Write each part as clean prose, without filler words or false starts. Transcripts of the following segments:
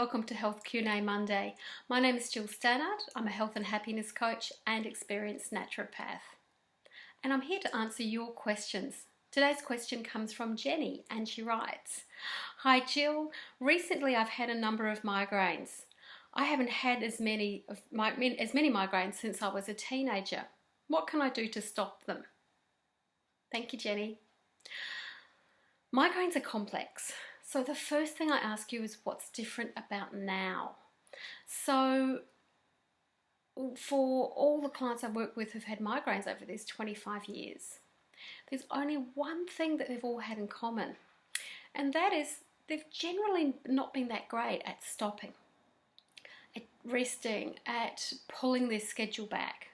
welcome to Health Q&A Monday. My name is Gill Stannard. I'm a health and happiness coach and experienced naturopath. And I'm here to answer your questions. Today's question comes from Jenny and she writes, "Hi Gill, recently I've had a number of migraines. I haven't had as many migraines since I was a teenager. What can I do to stop them?" Thank you, Jenny. Migraines are complex. So the first thing I ask you is what's different about now? So for all the clients I work with who've had migraines over these 25 years, there's only one thing that they've all had in common, and that is they've generally not been that great at stopping, at resting, at pulling their schedule back.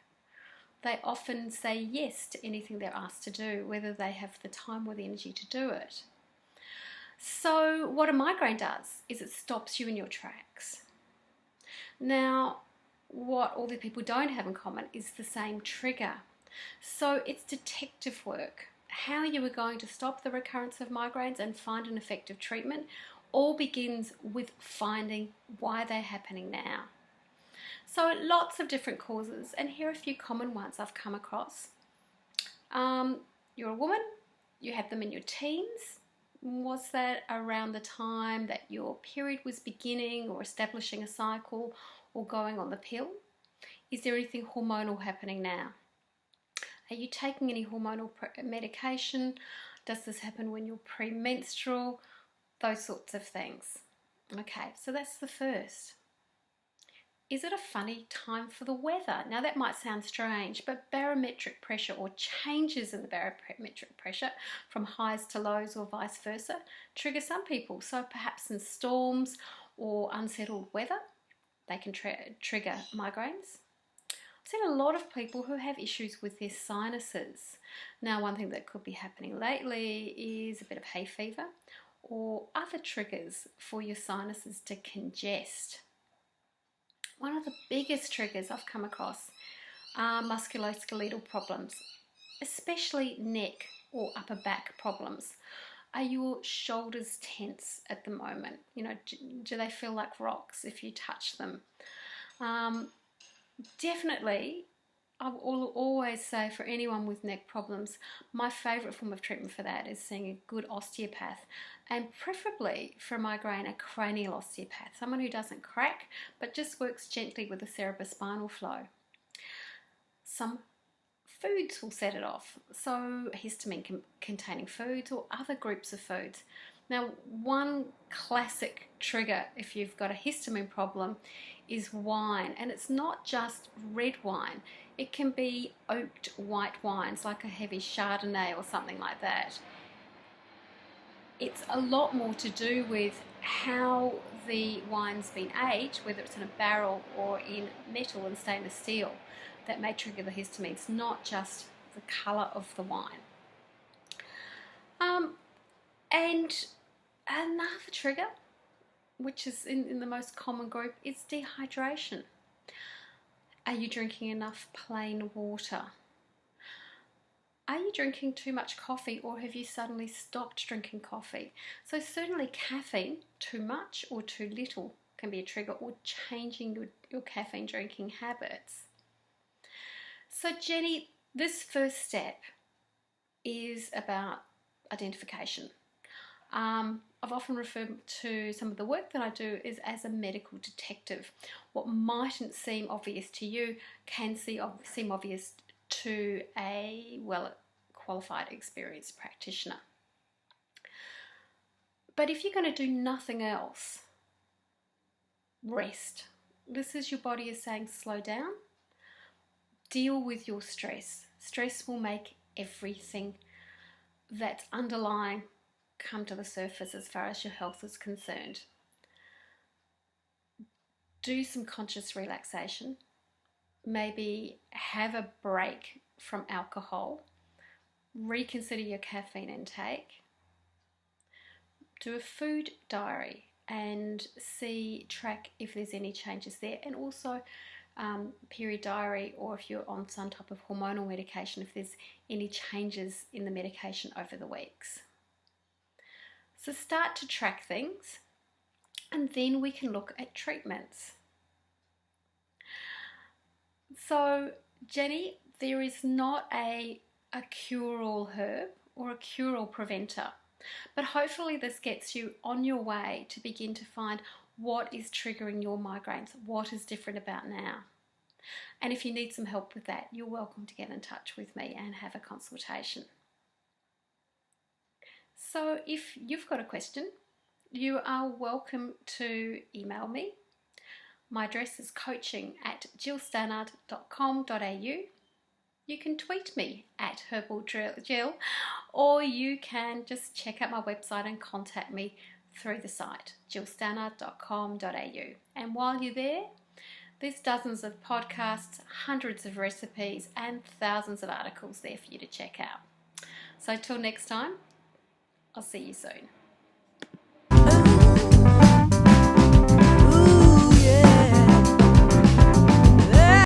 They often say yes to anything they're asked to do, whether they have the time or the energy to do it. So what a migraine does is it stops you in your tracks. Now, what all the people don't have in common is the same trigger. So it's detective work. How you are going to stop the recurrence of migraines and find an effective treatment all begins with finding why they're happening now. So lots of different causes, and here are a few common ones I've come across. You're a woman, you had them in your teens. Was that around the time that your period was beginning or establishing a cycle or going on the pill? Is there anything hormonal happening now? Are you taking any hormonal medication? Does this happen when you're premenstrual? Those sorts of things. Okay, so that's the first. Is it a funny time for the weather? Now that might sound strange, but barometric pressure or changes in the barometric pressure from highs to lows or vice versa trigger some people. So perhaps in storms or unsettled weather, they can trigger migraines. I've seen a lot of people who have issues with their sinuses. Now one thing that could be happening lately is a bit of hay fever or other triggers for your sinuses to congest. One of the biggest triggers I've come across are musculoskeletal problems, especially neck or upper back problems. Are your shoulders tense at the moment? Do they feel like rocks if you touch them? Definitely, I will always say for anyone with neck problems, my favourite form of treatment for that is seeing a good osteopath, and preferably for migraine, a cranial osteopath, someone who doesn't crack but just works gently with the cerebrospinal flow. Some foods will set it off, so histamine containing foods or other groups of foods. Now, one classic trigger if you've got a histamine problem is wine, and it's not just red wine. It can be oaked white wines like a heavy Chardonnay or something like that. It's a lot more to do with how the wine's been aged, whether it's in a barrel or in metal and stainless steel, that may trigger the histamine. It's not just the colour of the wine. And another trigger, which is in the most common group, is dehydration. Are you drinking enough plain water? Are you drinking too much coffee, or have you suddenly stopped drinking coffee? So certainly caffeine, too much or too little, can be a trigger, or changing your caffeine drinking habits. So Jenny, this first step is about identification. I've often referred to some of the work that I do as a medical detective. What mightn't seem obvious to you can seem obvious to a well-qualified, experienced practitioner. But if you're going to do nothing else, rest. This is your body is saying slow down. Deal with your stress. Stress will make everything that's underlying come to the surface as far as your health is concerned. Do some conscious relaxation. Maybe have a break from alcohol. Reconsider your caffeine intake. Do a food diary and track if there's any changes there, and also period diary, or if you're on some type of hormonal medication, if there's any changes in the medication over the weeks. So start to track things and then we can look at treatments. So, Jenny, there is not a cure-all herb or a cure-all preventer, but hopefully this gets you on your way to begin to find what is triggering your migraines, what is different about now. And if you need some help with that, you're welcome to get in touch with me and have a consultation. So if you've got a question, you are welcome to email me. My address is coaching@gillstannard.com.au. You can tweet me at herbalgill, or you can just check out my website and contact me through the site, gillstannard.com.au. And while you're there, there's dozens of podcasts, hundreds of recipes, and thousands of articles there for you to check out. So till next time, I'll see you soon.